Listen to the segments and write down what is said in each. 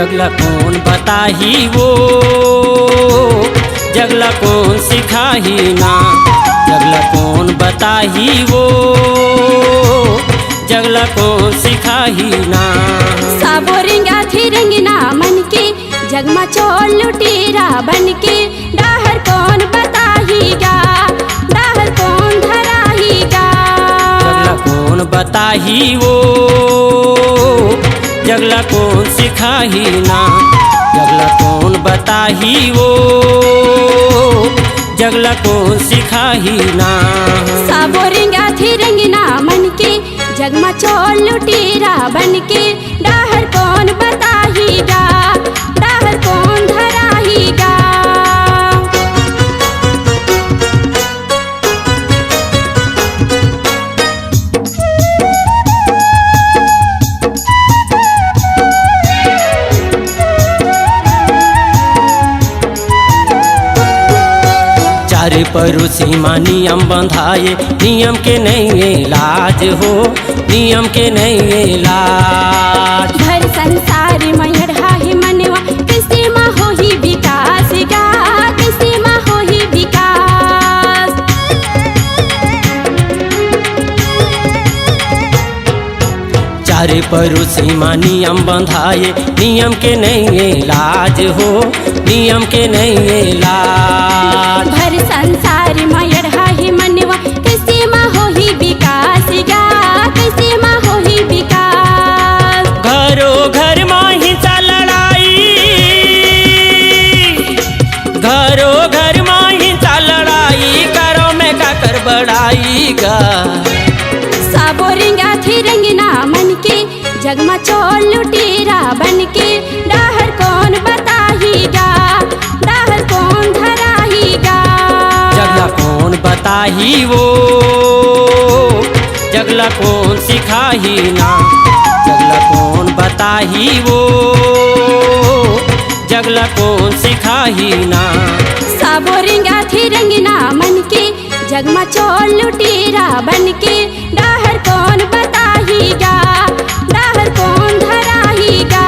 जगला कौन बताही वो, जगला कौन सिखाही ना। जगला कौन बताही वो, जगला कौन सिखाही ना। साबो रिंगा थी रिंगना मन के, जगमा चोल लुटेरा बन के। डाहर कौन बताहीगा, डाहर कौन धराहीगा। जगला कौन बताही वो, जगला कौन सिखाही ना। जगला कौन बताही वो, जगला कौन सिखाही ना। साबो रिंगा थी रिंगना मन के, जगमा चोल लुटेरा बन के। डाहर कौन बताहीगा, डाहर कौन धराहीगा। चारे पड़ोसी माँ नियम बंधाए, नियम के नहीं इलाज हो, नियम के नहीं इलाज। घर संसार मयढ़ा ही मनवा, किसी माँ हो ही विकास गा, किसी माँ हो ही विकास। चारे पड़ोसी माँ नियम बंधाए, नियम के नहीं इलाज हो, नियम के नहीं इलाज। घर संसार मयढ़ा ही मनवा, किसी माँ हो ही विकास गा, किसी माँ हो ही विकास। घरो घर माँ हिंसा लड़ाई, घरो घर माँ हिंसा लड़ाई, करो में का कर बढ़ाई गा। साबो रिंगा थी रिंगना मन के, जगमा चोल लुटेरा बन के। डाहर कौन बताहीगा, डाहर कौन धराहीगा। जगला कौन बताही वो, जगला कौन सिखाही ना। जगला कौन बताही वो, जगला कौन सिखाही ना। साबो रिंगा थी रिंगना मन के, जगमा चोल लुटेरा बन के। डाहर कौन बताहीगा, डाहर कौन धराहीगा।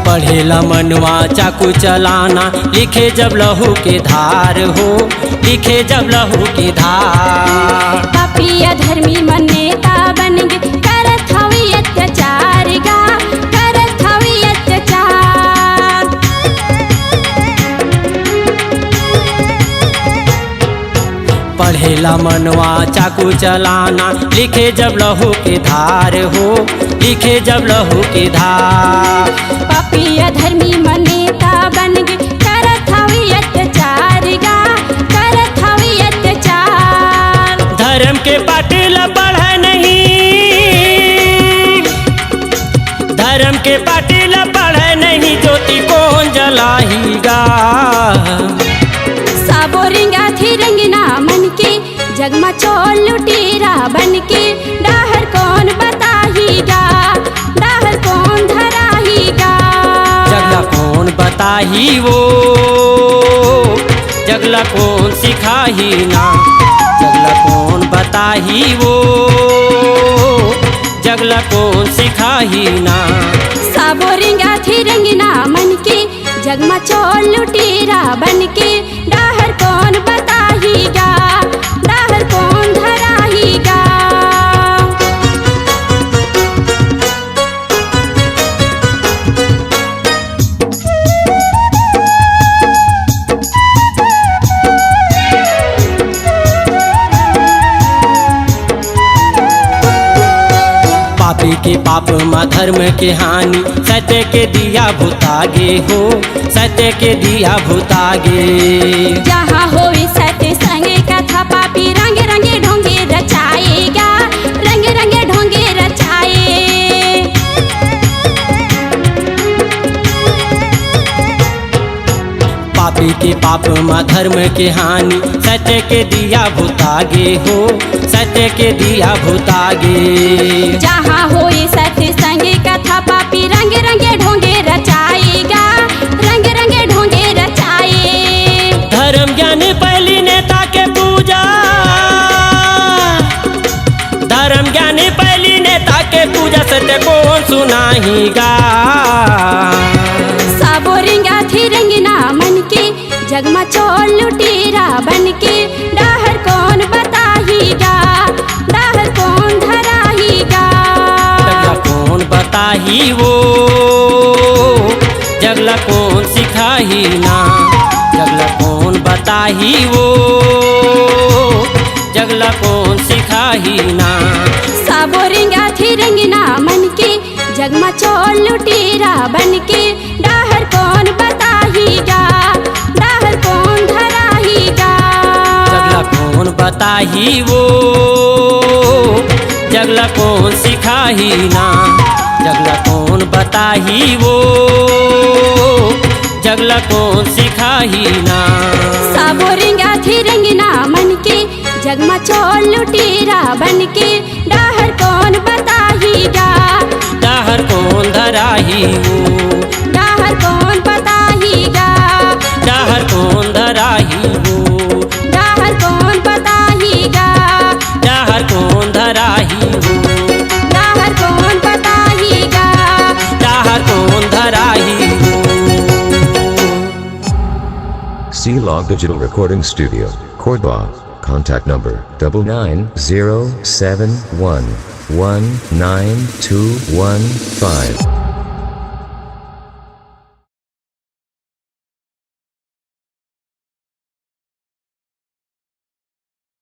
पढ़ेला मनवा चाकू चलाना, लिखे जब लहू के धार हो, लिखे जब लहू की धार। पापिया धर्मी मन नेता बन गे, करत हवी अत्याचार गा, करत हवी अत्याचार। पढ़ेला मनवा चाकू चलाना, लिखे जब लहू के धार हो, लिखे जब लहू की धार। पापिया धर्मी मन नेता बन गे, करत हवी अत्याचार गा, करत हवी अत्याचार। धर्म के पाटिल पढ़े नहीं, धर्म के पाटिल पढ़े नहीं, ज्योति कौन जलाहीगा। साबो रिंगा थी रिंगना मन के, जगमा चोल लुटेरा बन के। डाहर कौन बताहीगा, डाहर कौन धराहीगा। जगला कौन बताही वो, जगला कौन सिखाही ना। जगला कौन बताही वो, जगला कौन सिखाही ना। साबो रिंगा थी रिंगना मन के, जगमा चोल लुटेरा बन के। डाहर कौन बताहीगा, डाहर कौन धराहीगा। पापी के पाप माँ धर्म के हानि, सत्य के दिया भूतागे हो, सत्य के दिया भूतागे। जहाँ होवे सत्य संगे कथा, पापी रंगे रंगे ढोंगे रचाएगा, रंगे रंगे ढोंगे रचाए। पापी के पाप माँ धर्म के हानि, सत्य के दिया भूतागे हो, सत्य के दिया भूतागे। जहाँ होए सत्य संगे कथा, पापी रंगे रंगे ढोंगे रचाएगा, रंग रंगे ढोंगे रचाए। धर्म ज्ञानी पहली नेता के पूजा, धर्म ज्ञानी पहली नेता के पूजा सत्य कौन सुनाहीगा। साबो रिंगा थी रंगना मन के जगमा चोल लुटेरा बन के। डाहर कौन बताहीगा, डाहर कौन धराहीगा। जगला कौन बताही वो, जगला कौन सिखाही ना। जगला कौन बताही वो, जगला कौन सिखाही ना। साबो रिंगा थी रंगना मन के जगमा चोल लुटेरा बन के। डाहर कौन बताहीगा, डाहर कौन धराहीगा। जगला कौन बताही वो, जगला कौन सिखाही ना। जगला कौन बताही वो, जगला कौन सिखाही ना। साबो रिंगा थी रंगना मन के जगमा चोल लुटेरा बन के। डाहर कौन बताहीगा, डाहर कौन धराही वो, डाहर कौन बताहीगा। डाहर कौन धराही वो, डाहर कौन बताहीगा, डाहर कौन धराही वो, डाहर कौन बताहीगा। डाहर कौन धराही वो। C-Log Digital Recording Studio, Cordoba. Contact number 99071192115.